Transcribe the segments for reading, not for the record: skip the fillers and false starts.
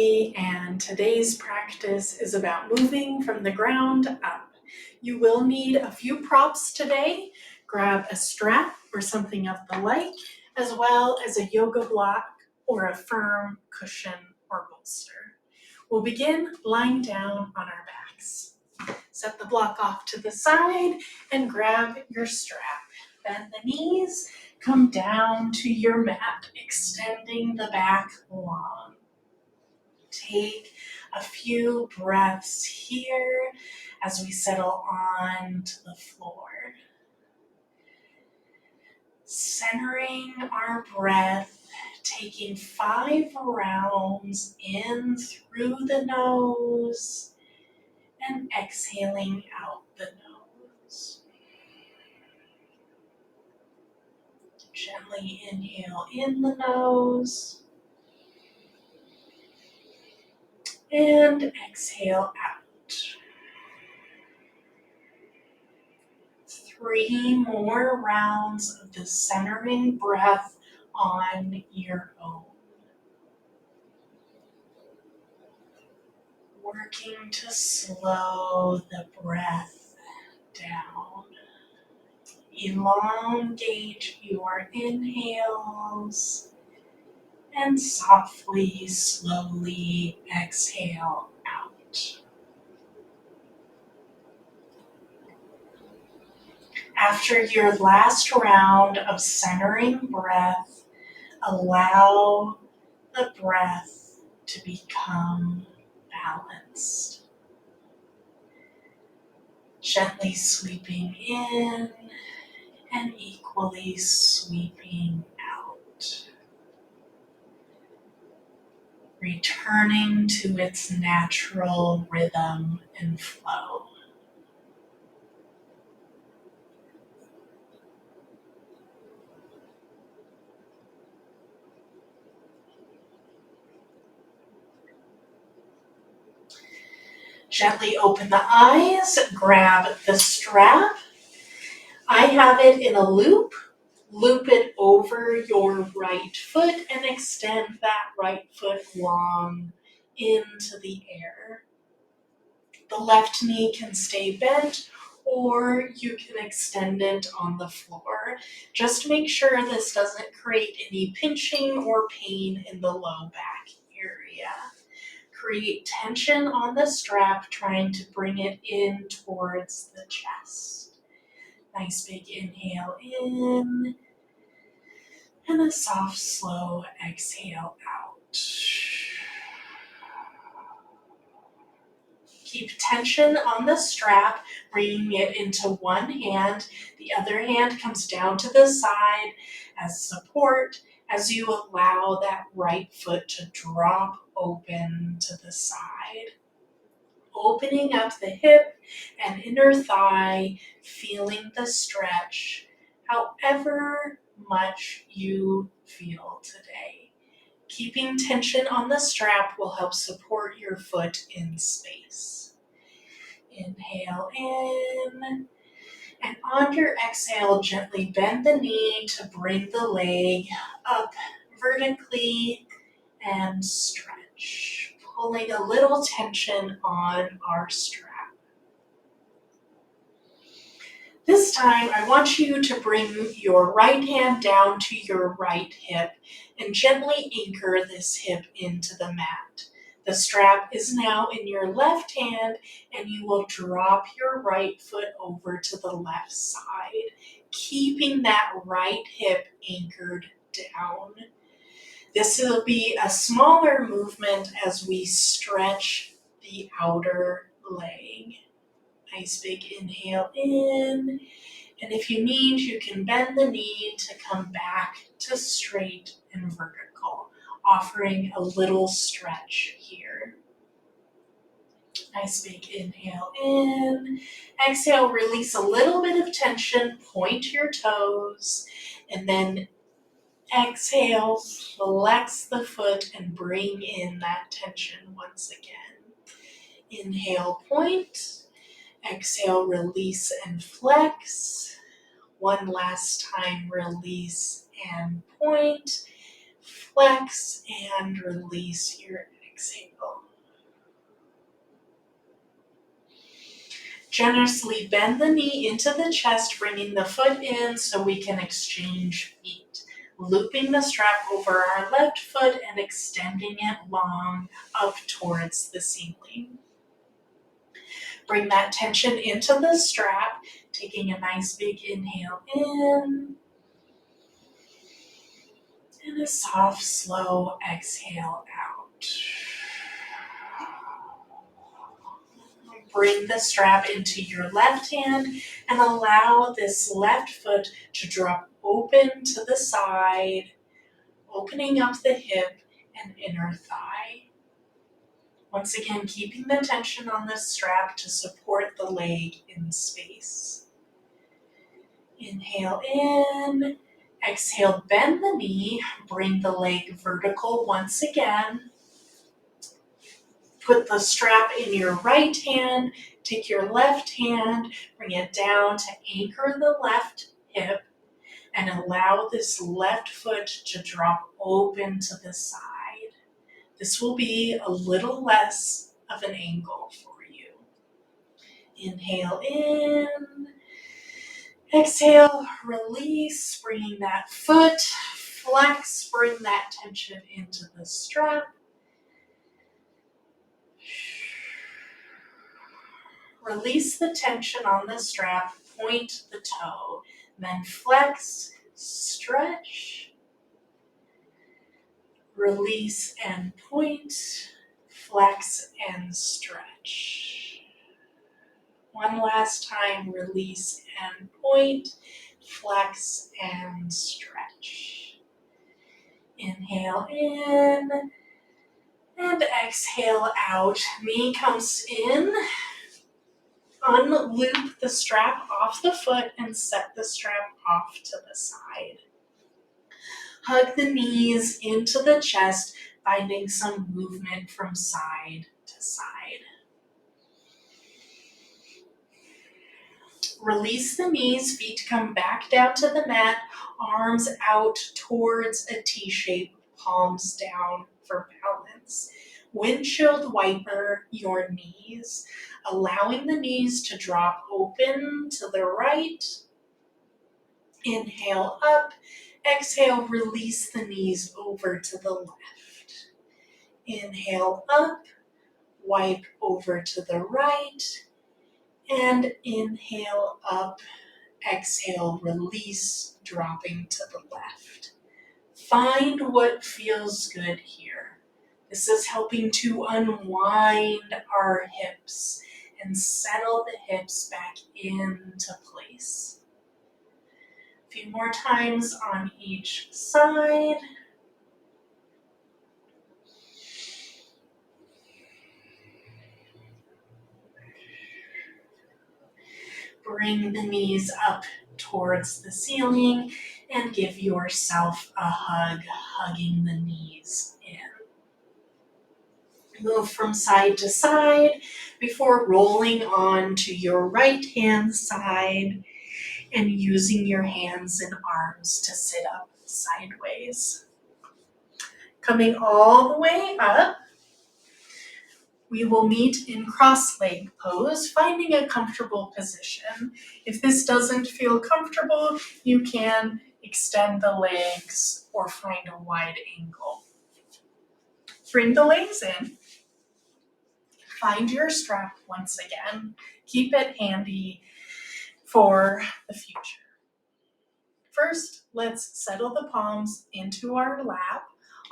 Ashley, and today's practice is about moving from the ground up. You will need a few props today. Grab a strap or something of the like, as well as a yoga block or a firm cushion or bolster. We'll begin lying down on our backs. Set the block off to the side and grab your strap. Bend the knees, come down to your mat, extending the back long. Take a few breaths here as we settle onto the floor. Centering our breath, taking 5 rounds in through the nose and exhaling out the nose. Gently inhale in the nose and exhale out. 3 more rounds of the centering breath on your own. Working to slow the breath down. Elongate your inhales and softly, slowly exhale out. After your last round of centering breath, allow the breath to become balanced. Gently sweeping in and equally sweeping out. Returning to its natural rhythm and flow. Gently open the eyes, grab the strap. I have it in a loop. Loop it over your right foot and extend that right foot long into the air. The left knee can stay bent or you can extend it on the floor. Just make sure this doesn't create any pinching or pain in the low back area. Create tension on the strap, trying to bring it in towards the chest. Nice big inhale in and a soft, slow exhale out. Keep tension on the strap, bringing it into one hand. The other hand comes down to the side as support as you allow that right foot to drop open to the side. Opening up the hip and inner thigh, feeling the stretch, however much you feel today. Keeping tension on the strap will help support your foot in space. Inhale in, and on your exhale, gently bend the knee to bring the leg up vertically and stretch, pulling a little tension on our strap. This time, I want you to bring your right hand down to your right hip and gently anchor this hip into the mat. The strap is now in your left hand and you will drop your right foot over to the left side, keeping that right hip anchored down. This will be a smaller movement as we stretch the outer leg. Nice big inhale in, and if you need, you can bend the knee to come back to straight and vertical, offering a little stretch here. Nice big inhale in, exhale, release a little bit of tension, point your toes, and then exhale, flex the foot and bring in that tension once again. Inhale, point. Exhale, release and flex. One last time, release and point. Flex and release your exhale. Generously bend the knee into the chest, bringing the foot in so we can exchange feet. Looping the strap over our left foot and extending it long up towards the ceiling. Bring that tension into the strap, taking a nice big inhale in and a soft, slow exhale out. Bring the strap into your left hand and allow this left foot to drop open to the side, opening up the hip and inner thigh. Once again, keeping the tension on the strap to support the leg in space. Inhale in, exhale, bend the knee, bring the leg vertical once again. Put the strap in your right hand, take your left hand, bring it down to anchor the left hip, and allow this left foot to drop open to the side. This will be a little less of an angle for you. Inhale in, exhale, release, bringing that foot, flex, bring that tension into the strap. Release the tension on the strap, point the toe, then flex, stretch, release and point, flex and stretch. One last time, release and point, flex and stretch. Inhale in and exhale out. Knee comes in. Unloop the strap off the foot and set the strap off to the side. Hug the knees into the chest, finding some movement from side to side. Release the knees, feet come back down to the mat, arms out towards a T shape, palms down for balance. Windshield wiper your knees, allowing the knees to drop open to the right. Inhale up, exhale, release the knees over to the left. Inhale up, wipe over to the right, and inhale up, exhale, release, dropping to the left. Find what feels good here. This is helping to unwind our hips and settle the hips back into place. A few more times on each side. Bring the knees up towards the ceiling and give yourself a hug, hugging the knees in. Move from side to side before rolling on to your right hand side and using your hands and arms to sit up sideways. Coming all the way up, we will meet in cross-leg pose, finding a comfortable position. If this doesn't feel comfortable, you can extend the legs or find a wide angle. Bring the legs in. Find your strap once again. Keep it handy for the future. First, let's settle the palms into our lap,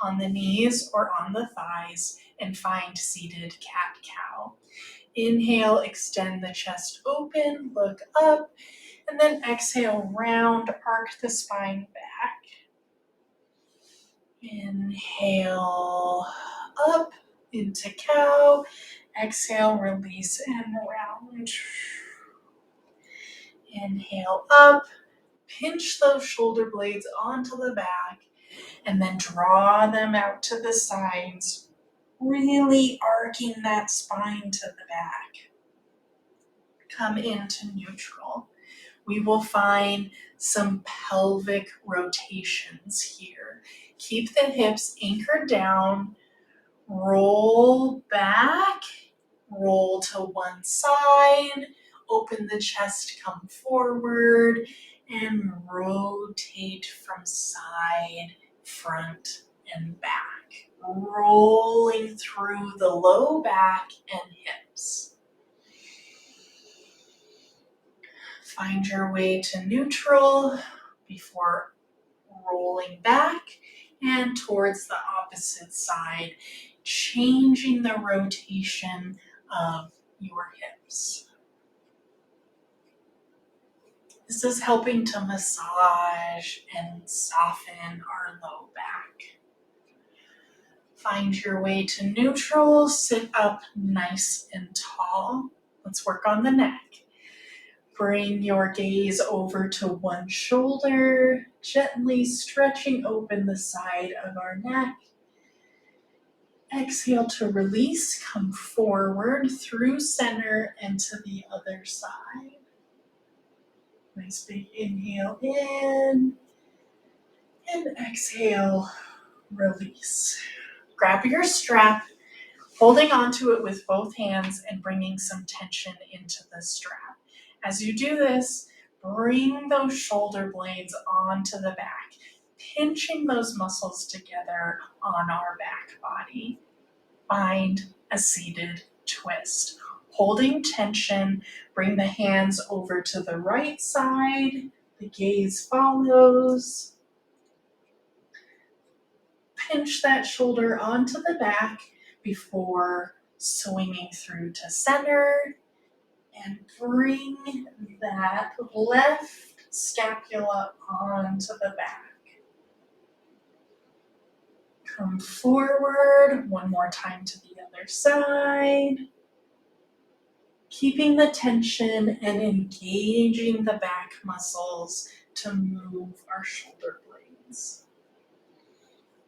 on the knees or on the thighs, and find seated cat-cow. Inhale, extend the chest open, look up, and then exhale, round, arc the spine back. Inhale, up into cow. Exhale, release and round. Inhale up, pinch those shoulder blades onto the back, and then draw them out to the sides, really arcing that spine to the back. Come into neutral. We will find some pelvic rotations here. Keep the hips anchored down, Roll back, roll to one side, open the chest, come forward, and rotate from side, front, and back. Rolling through the low back and hips. Find your way to neutral before rolling back and towards the opposite side, changing the rotation of your hips. This is helping to massage and soften our low back. Find your way to neutral, sit up nice and tall. Let's work on the neck. Bring your gaze over to one shoulder, gently stretching open the side of our neck. Exhale to release, come forward through center and to the other side. Nice big inhale in, and exhale, release. Grab your strap, holding onto it with both hands and bringing some tension into the strap. As you do this, bring those shoulder blades onto the back, pinching those muscles together on our back body. Find a seated twist. Holding tension, bring the hands over to the right side. The gaze follows. Pinch that shoulder onto the back before swinging through to center. And bring that left scapula onto the back. Come forward, one more time to the other side. Keeping the tension and engaging the back muscles to move our shoulder blades.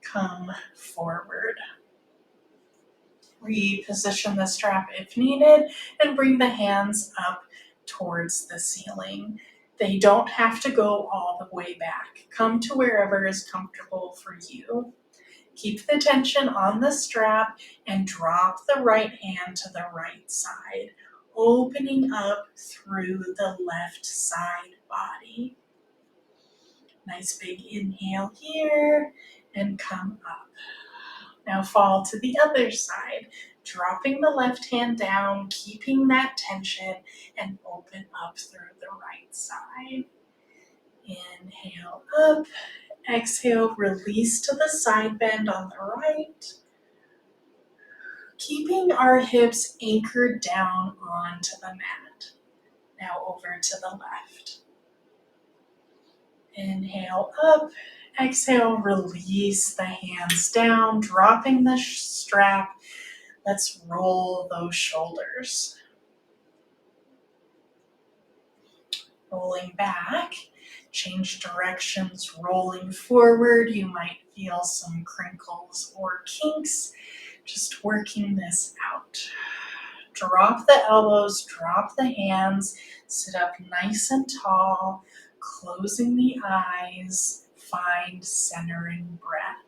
Come forward. Reposition the strap if needed and bring the hands up towards the ceiling. They don't have to go all the way back. Come to wherever is comfortable for you. Keep the tension on the strap and drop the right hand to the right side, opening up through the left side body. Nice big inhale here and come up. Now fall to the other side, dropping the left hand down, keeping that tension, and open up through the right side. Inhale up, exhale, release to the side bend on the right. Keeping our hips anchored down onto the mat. Now over to the left. Inhale up, exhale, release the hands down, dropping the strap. Let's roll those shoulders. Rolling back, change directions, rolling forward. You might feel some crinkles or kinks. Just working this out. Drop the elbows, drop the hands, sit up nice and tall, closing the eyes, find centering breath.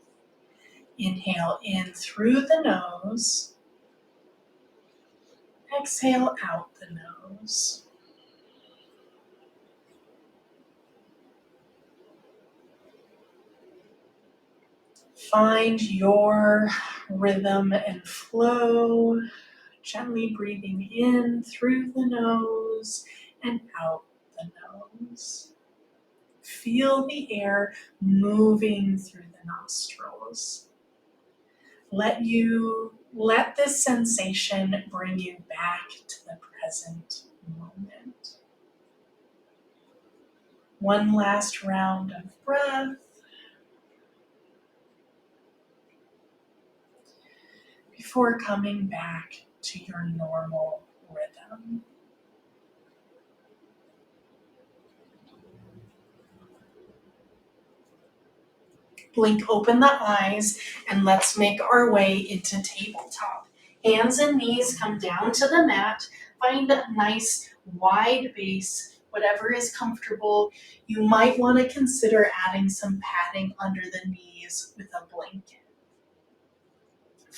Inhale in through the nose, exhale out the nose. Find your rhythm and flow, gently breathing in through the nose and out the nose. Feel the air moving through the nostrils. Let this sensation bring you back to the present moment. One last round of breath. Before coming back to your normal rhythm. Blink open the eyes and let's make our way into tabletop. Hands and knees come down to the mat. Find a nice wide base, whatever is comfortable. You might want to consider adding some padding under the knees with a blanket.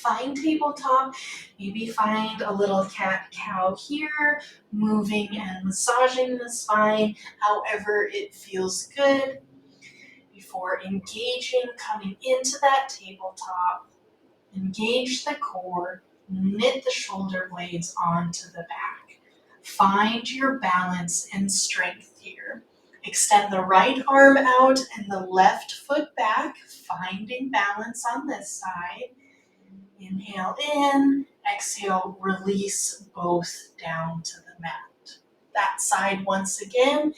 find tabletop. Maybe find a little cat-cow here, moving and massaging the spine, however it feels good. Before engaging, coming into that tabletop, engage the core, knit the shoulder blades onto the back. Find your balance and strength here. Extend the right arm out and the left foot back, finding balance on this side. Inhale in, exhale, release both down to the mat. That side once again.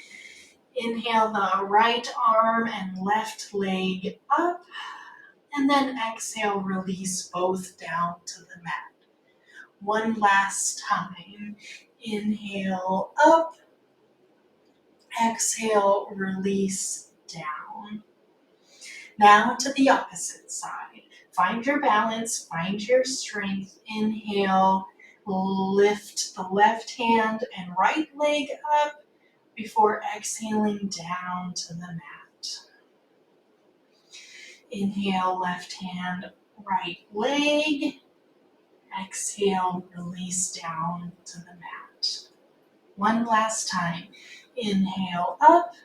Inhale the right arm and left leg up, and then exhale, release both down to the mat. One last time. Inhale up, exhale, release down. Now to the opposite side. Find your balance, find your strength. Inhale, lift the left hand and right leg up before exhaling down to the mat. Inhale, left hand, right leg. Exhale, release down to the mat. One last time. Inhale up.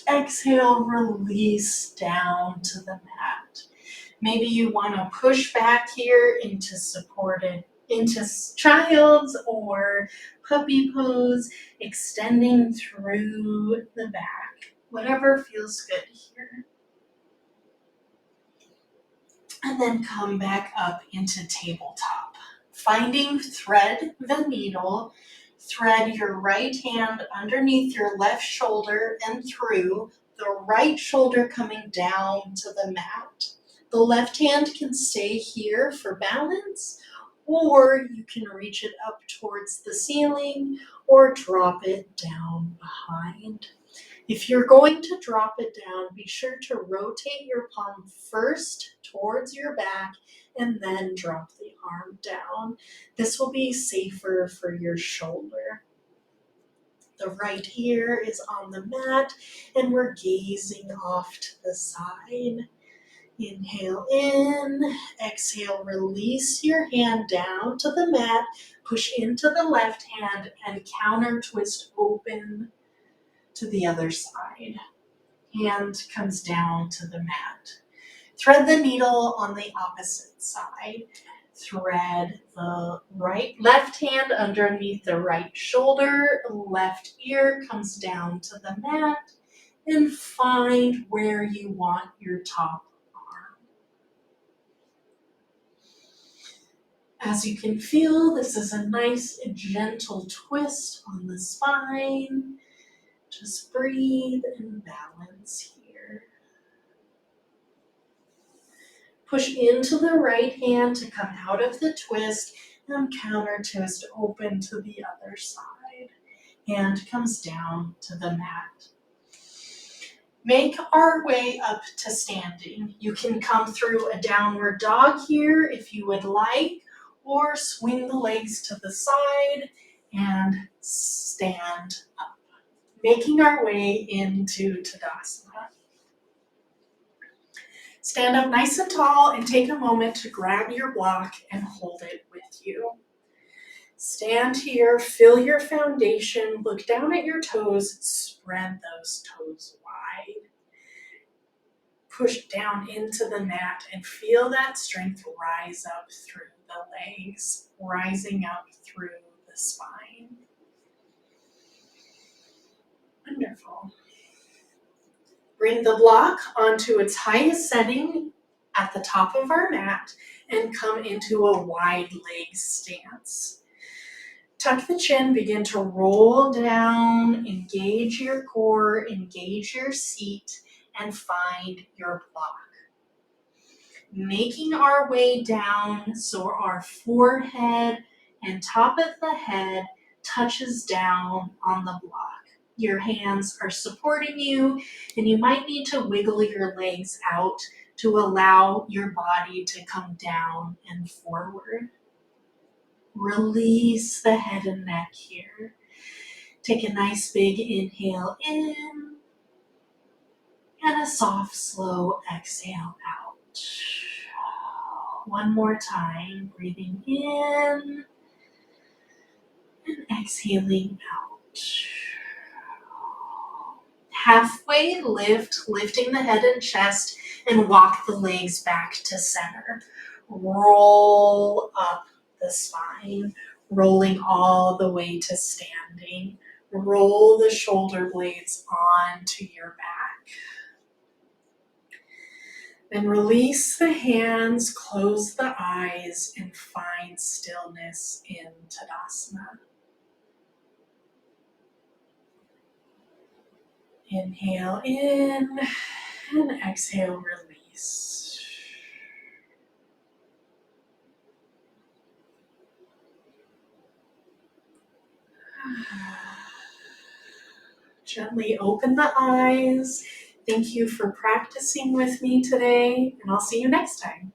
Exhale, release down to the mat. Maybe you want to push back here into child's or puppy pose, extending through the back. Whatever feels good here. And then come back up into tabletop. Finding thread the needle, thread your right hand underneath your left shoulder and through, the right shoulder coming down to the mat. The left hand can stay here for balance, or you can reach it up towards the ceiling or drop it down behind. If you're going to drop it down, be sure to rotate your palm first towards your back and then drop the arm down. This will be safer for your shoulder. The right ear is on the mat and we're gazing off to the side. Inhale in, exhale, release your hand down to the mat, push into the left hand and counter twist open to the other side. Hand comes down to the mat. Thread the needle on the opposite side. Thread the left hand underneath the right shoulder. Left ear comes down to the mat. And find where you want your top arm. As you can feel, this is a nice gentle twist on the spine. Just breathe and balance here. Push into the right hand to come out of the twist and counter twist open to the other side. Hand comes down to the mat. Make our way up to standing. You can come through a downward dog here if you would like, or swing the legs to the side and stand up. Making our way into Tadasana. Stand up nice and tall and take a moment to grab your block and hold it with you. Stand here, feel your foundation, look down at your toes, spread those toes wide. Push down into the mat and feel that strength rise up through the legs, rising up through the spine. Wonderful. Bring the block onto its highest setting at the top of our mat and come into a wide leg stance. Tuck the chin, begin to roll down, engage your core, engage your seat, and find your block. Making our way down so our forehead and top of the head touches down on the block. Your hands are supporting you, and you might need to wiggle your legs out to allow your body to come down and forward. Release the head and neck here. Take a nice big inhale in, and a soft, slow exhale out. One more time, breathing in and exhaling out. Halfway lift, lifting the head and chest, and walk the legs back to center. Roll up the spine, rolling all the way to standing. Roll the shoulder blades onto your back. Then release the hands, close the eyes, and find stillness in Tadasana. Inhale in and exhale, release. Gently open the eyes. Thank you for practicing with me today, and I'll see you next time.